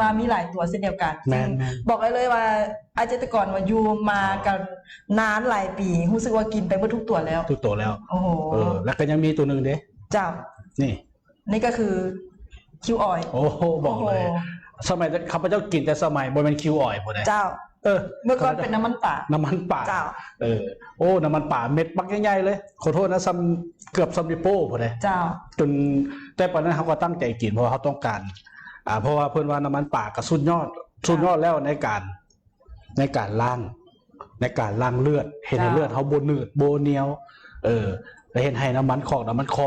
ว่ามีหลายตัวเช่นเดียวกัน แม่น บอกเลยว่าอาชีพกรมาอยู่มากันนานหลายปีรู้สึกว่ากินไปหมดทุกตัวแล้ว ทุกตัวแล้ว โอ้โห แล้วก็ยังมีตัวหนึ่งเด้ เจ้า นี่ก็คือคิวออย โอ้โหบอกเลย โอ้โห สมัยข้าพเจ้ากินแต่สมัยบนเป็นคิวอ่อยหมดเลย เจ้า เมื่อก่อนเป็นน้ำมันป่า น้ำมันป่า เจ้า โอ้น้ำมันป่าเม็ดปักใหญ่ๆเลยขอโทษนะเกือบซัมบิโป้หมดเลย เจ้า จนแต่ตอนนั้นเขาก็ตั้งใจกินเพราะว่าเขาต้องการเพราะว่าเพื่อนว่าน้ำมันป่ากับสุดยอดแล้วในการล้างเลือดเห็นในเลือดเขาโบนืดโบเหนียวแล้วเห็นให้น้ำมันคอ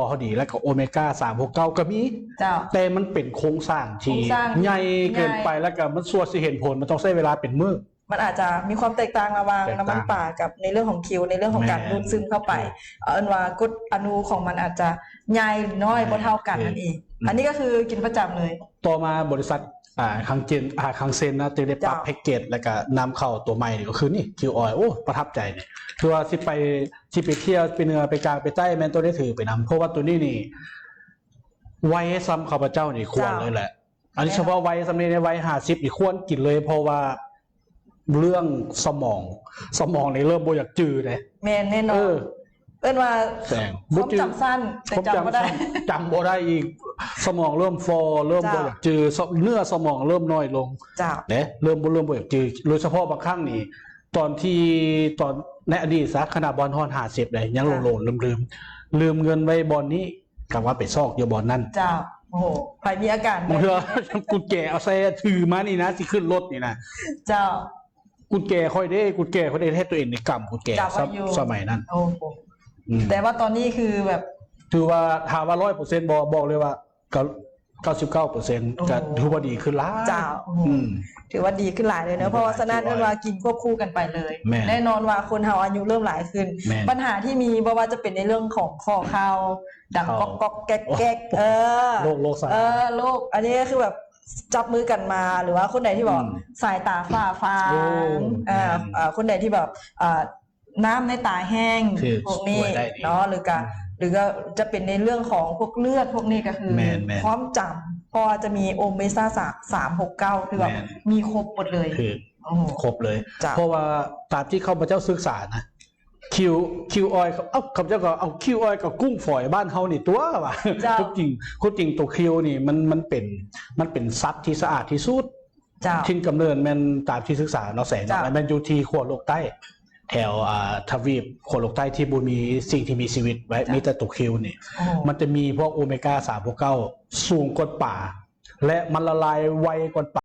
เขาดีแล้วก็โอเมก้า369ก็มี เจ้า แต่มันเป็นโครงสร้างที่ โครงสร้าง ใหญ่เกินไปแล้วก็มันส่วนสิเห็นผลมันต้องใช้เวลาเป็นมื้อ มันอาจจะมีความแตกต่างระหว่าง แตกต่าง น้ำมันป่ากับในเรื่องของคิวในเรื่องของการ แม่ ดูดซึมเข้าไปเอาเป็นว่ากรดอนูของมันอาจจะใหญ่หรือน้อยบ่เท่ากันนั่นเอง อันนี้ก็คือกินประจำเลย ต่อมาบริษัทคังเซนนะจึงได้ปรับ เจ้า แพ็กเกจแล้วก็นำเข้าตัวใหม่นี่ก็คือนี่คิวออยโอ้ประทับใจเนี่ยคือว่าที่ไปเที่ยวไปเหนือไปกลางไปใต้แมนตัวได้ถือไปนำเพราะว่าตัวนี้นี่ไว้ซ้ำข้าพเจ้านี่ควรเลยแหละ อันนี้เฉพาะไว้ซ้ำนี้ในไว้50นี่ควรกินเลย เพราะว่าเรื่องสมองนี่เริ่มบ่อยากจืดเลย แมนแน่นอนเอิ้นว่า แสง ความจำสั้นแต่จำไม่ได้ จำบ่ได้อีกสมองเริ่มฟอเริ่มบ่อยากจืดเนื้อสมองเริ่มน้อยลง เจ้า เนี่ยเริ่มบ่อยากจืดโดยเฉพาะบางครั้งนี่ตอนในอดีตซะขณะบอลฮอน50เลยยังโหลงลืมเงินไว้บอลนี้กับว่าไปซอกอยู่บอลนั่น เจ้าโอ้โหใครมีอาการ บางเทื่อกุญแจเอาใส่ถือมานี่นะสิขึ้นรถนี่นะ เจ้า กุญแจค่อยได้ให้ตัวเองในกำกุญแจ จับไว้อยู่ สมัยนั้น โอ้โหแต่ว่าตอนนี้คือแบบ ถือว่าถามว่า100%บอกเลยว่า99%ก็ถือว่าดีขึ้นล้าน เจ้าโอ้โหถือว่าดีขึ้นหลายเลยเนอะเพราะว่าฉะนั้นเอิ้นว่ากินควบคู่กันไปเลย แม่ แน่นอนว่าคนเฮาอายุเริ่มหลายขึ้น แม่ ปัญหาที่มีบ่ว่าจะเป็นในเรื่องของข้อเข่าดัง เข่า ก๊อกก๊อกแก๊กแก๊กโรคสาย โรคอันนี้ก็คือแบบจับมือกันมาหรือว่าคนใดที่บอกสายตาฝ้าฟาง โอ้คนใดที่แบบน้ำในตาแห้ง คือ พวกนี้ ช่วยได้ดี เนาะหรือก็จะเป็นในเรื่องของพวกเลือดพวกนี้ก็คือ แม่น พร้อมจำเพอจะมีโอเมก้า369คือแบบ แม่น มีครบหมดเลย คือ โอ้โห ครบเลย จ้ะ เพราะว่าตามที่ข้าพเจ้าศึกษานะคิวออยข้าพเจ้าก็เอาคิวออยกับกุ้งฝอยบ้านเฮานี่ตัวว่ะ เจ้า จริงตัวคิวนี่มันเป็นซับที่สะอาดที่สุด เจ้า ทิ้นกำเนิดมันตามที่ศึกษาเนาะแสง จ้ะ มันอยู่ที่ขั้วโลกใต้ แถวทวีปขั้วโลกใต้ที่บุมีสิ่งที่มีชีวิตไว้มีแต่ตัวคิวนี่ โอ้โห มันจะมีพวกโอเมก้า369สูงกว่าป่า และมันละลายไวกว่าป่า